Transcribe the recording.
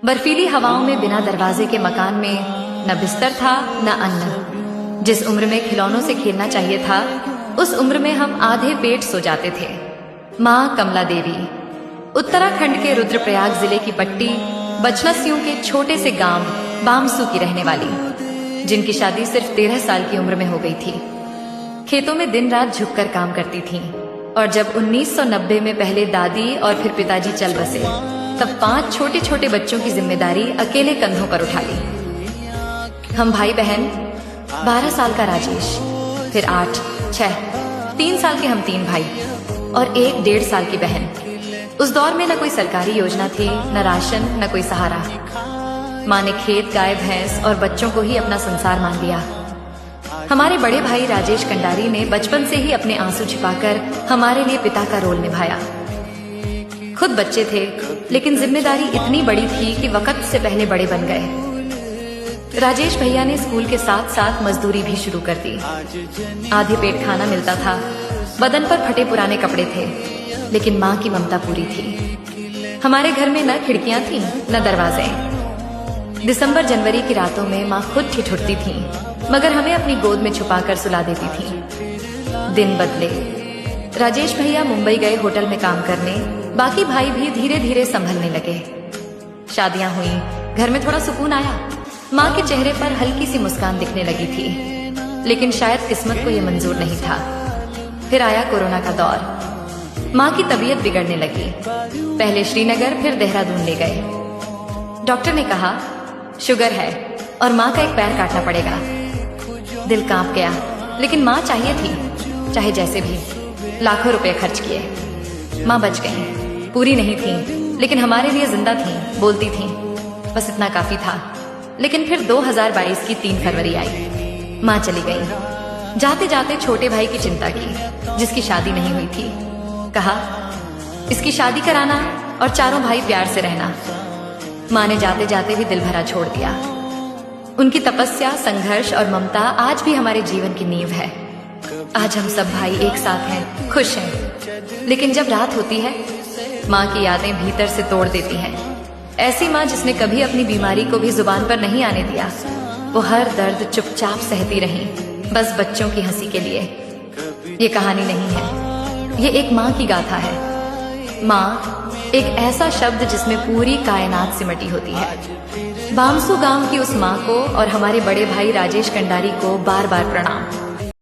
बर्फीली हवाओं में बिना दरवाजे के मकान में न बिस्तर था न अन्न। जिस उम्र में खिलौनों से खेलना चाहिए था, उस उम्र में हम आधे पेट सो जाते थे। माँ कमला देवी उत्तराखंड के रुद्रप्रयाग जिले की पट्टी बचनसियों के छोटे से गांव बामसू की रहने वाली, जिनकी शादी सिर्फ 13 साल की उम्र में हो गई थी। खेतों में दिन रात झुककर काम करती थीं, और जब 1990 में पहले दादी और फिर पिताजी चल बसे, तब 5 छोटे छोटे बच्चों की जिम्मेदारी अकेले कंधों पर उठा ली। हम भाई बहन, 12 साल का राजेश, फिर 8, 6, 3 साल के हम 3 भाई और एक 1.5 साल की बहन। उस दौर में न कोई सरकारी योजना थी, न राशन, न कोई सहारा। माँ ने खेत, गाय, भैंस और बच्चों को ही अपना संसार मान लिया। हमारे बड़े भाई राजेश कंडारी ने बचपन से ही अपने आंसू छिपाकर हमारे लिए पिता का रोल निभाया। खुद बच्चे थे, लेकिन जिम्मेदारी इतनी बड़ी थी कि वक्त से पहले बड़े बन गए। राजेश भैया ने स्कूल के साथ साथ मजदूरी भी शुरू कर दी। आधे पेट खाना मिलता था, बदन पर फटे पुराने कपड़े थे, लेकिन माँ की ममता पूरी थी। हमारे घर में न खिड़कियां थीं, न दरवाजे। दिसंबर जनवरी की रातों में माँ खुद ठिठुरती थी, मगर हमें अपनी गोद में छुपाकर सुला देती थी। दिन बदले। राजेश भैया मुंबई गए होटल में काम करने, बाकी भाई भी धीरे धीरे संभलने लगे। शादियां हुई, घर में थोड़ा सुकून आया। माँ के चेहरे पर हल्की सी मुस्कान दिखने लगी थी, लेकिन शायद किस्मत को यह मंजूर नहीं था। फिर आया कोरोना का दौर। माँ की तबीयत बिगड़ने लगी। पहले श्रीनगर, फिर देहरादून ले गए। डॉक्टर ने कहा शुगर है और माँ का एक पैर काटना पड़ेगा। दिल कांप गया, लेकिन माँ चाहिए थी, चाहे जैसे भी। लाखों रुपए खर्च किए। माँ बच गई। पूरी नहीं थी, लेकिन हमारे लिए जिंदा थी, बोलती थी। बस इतना काफी था। लेकिन फिर 2022 की 3 फरवरी आई। माँ चली गई। जाते जाते छोटे भाई की चिंता की, जिसकी शादी नहीं हुई थी। कहा इसकी शादी कराना और चारों भाई प्यार से रहना। माँ ने जाते जाते भी दिल भरा छोड़ दिया। उनकी तपस्या, संघर्ष और ममता आज भी हमारे जीवन की नींव है। आज हम सब भाई एक साथ हैं, खुश हैं। लेकिन जब रात होती है, माँ की यादें भीतर से तोड़ देती हैं। ऐसी माँ जिसने कभी अपनी बीमारी को भी जुबान पर नहीं आने दिया। वो हर दर्द चुपचाप सहती रही, बस बच्चों की हंसी के लिए। ये कहानी नहीं है, ये एक माँ की गाथा है। माँ एक ऐसा शब्द जिसमें पूरी कायनात सिमटी होती है। बामसू गांव की उस माँ को और हमारे बड़े भाई राजेश कंडारी को बार बार प्रणाम।